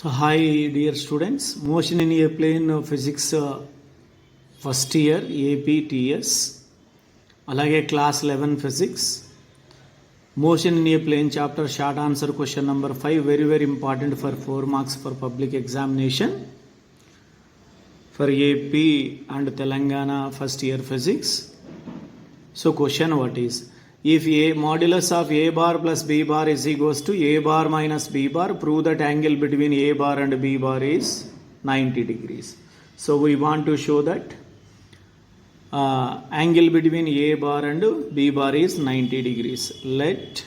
So hi dear students, motion in a plane physics first year APTS అలాగే class 11 physics motion in a plane chapter short answer question number 5 very important for 4 marks for public examination for AP and Telangana first year physics. So question what is, if a modulus of a bar plus b bar is equals to a bar minus b bar, prove that angle between a bar and b bar is 90 degrees. So we want to show that angle between a bar and b bar is 90 degrees. Let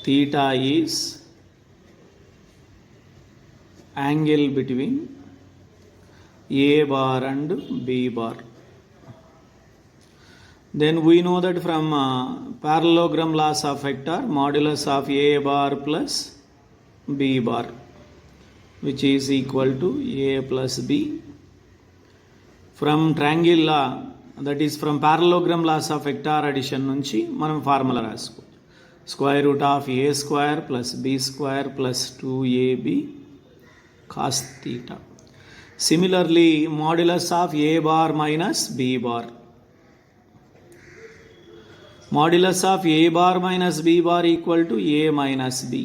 theta is angle between a bar and b bar. Then we know that from parallelogram laws of vector, modulus of a bar plus b bar, which is equal to a plus b. From triangle law, that is from parallelogram laws of vector addition nunchi manam formula raskochu. Square root of a square plus b square plus 2ab cos theta. Similarly, modulus of a bar minus b bar. Modulus of a bar minus b bar equal to a minus b,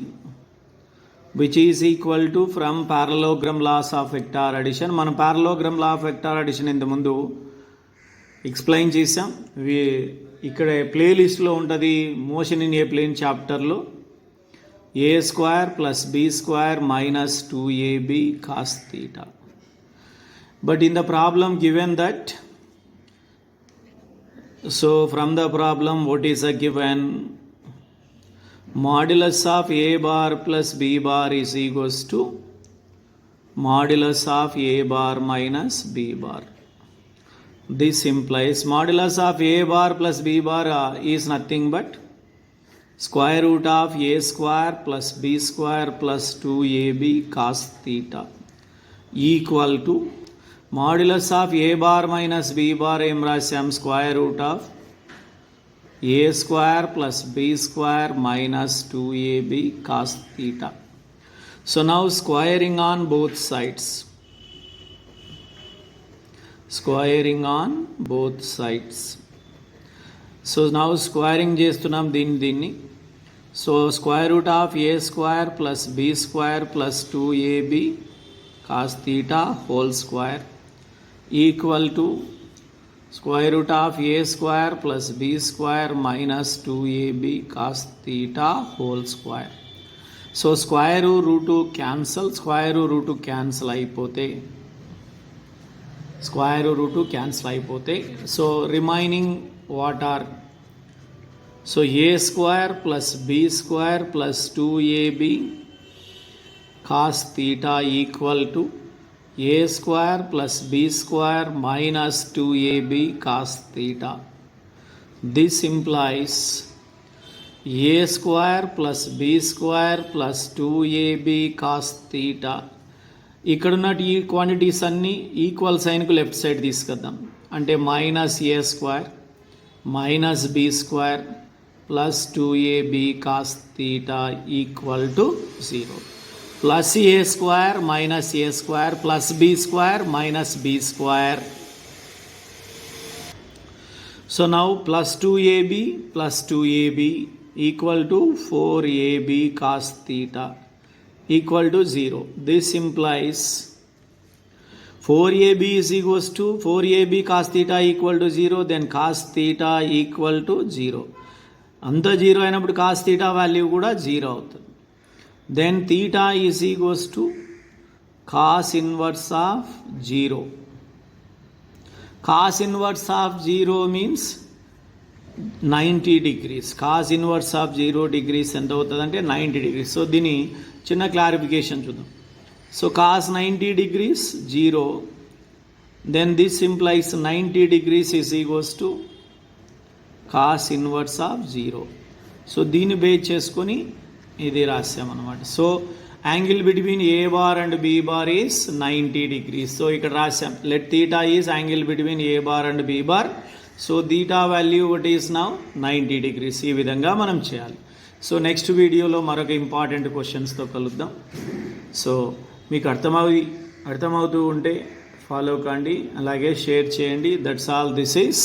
which is equal to from parallelogram laws of vector addition. మనం parallelogram law of vector addition ఇంత ముందు explain చేసాం. ఇక్కడ ప్లేలిస్ట్లో ఉంటుంది motion in a plane చాప్టర్లో a square plus b square minus 2ab cos theta. But in the problem given that, so from the problem what is a given, modulus of a bar plus b bar is equals to modulus of a bar minus b bar. This implies modulus of a bar plus b bar is nothing but square root of a square plus b square plus 2ab cos theta equal to modulus of a bar minus b bar em rasam square root of a square plus b square minus 2ab cos theta. So now squaring on both sides. Squaring on both sides. So now squaring చేస్తున్నాం దీన్ని. So square root of a square plus b square plus 2ab cos theta whole square equal to square root of a square plus b square minus 2ab cos theta whole square. So square root cancel, square root cancel అయిపోతే, square root cancel అయిపోతే, so remaining what are, so a square plus b square plus 2ab cos theta equal to a square plus b square minus 2ab cos theta. This implies a square plus b square plus 2ab cos theta. ఇక్కడ ఉన్న ఈ quantities అన్నీ equal సైన్కు left side తీసుకొద్దాం. అంటే minus a square minus b square plus 2ab cos theta equal to 0. Plus a square minus a square plus b square minus b square. So now plus 2ab equal to 4ab cos theta equal to 0. This implies 4ab is equals to 4ab cos theta equal to 0, then cos theta equal to 0. అంతా 0 అయినప్పుడు cos theta value కూడా 0 అవుతుంది. Then theta is equals to cos inverse of 0. Cos inverse of 0 means 90 degrees. Cos inverse of 0 degrees ఎంత అవుతుందంటే 90 degrees. So దీని చిన్న clarification చూద్దాం. So cos 90 degrees 0, then this implies 90 degrees is equals to cos inverse of 0. So దీన్ని base చేసుకొని ఇది రాసామన్నమాట. So angle between a bar and b bar is 90 degrees. So ఇక్కడ రాసాం let theta is angle between a bar and b bar. So theta value what is now 90 degrees. ఈ విధంగా మనం చేయాలి. సో నెక్స్ట్ వీడియోలో మరొక ఇంపార్టెంట్ క్వశ్చన్స్తో కలుద్దాం. So మీకు అర్థమవుతూ ఉంటే ఫాలో కండి, అలాగే షేర్ చేయండి. That's all. This is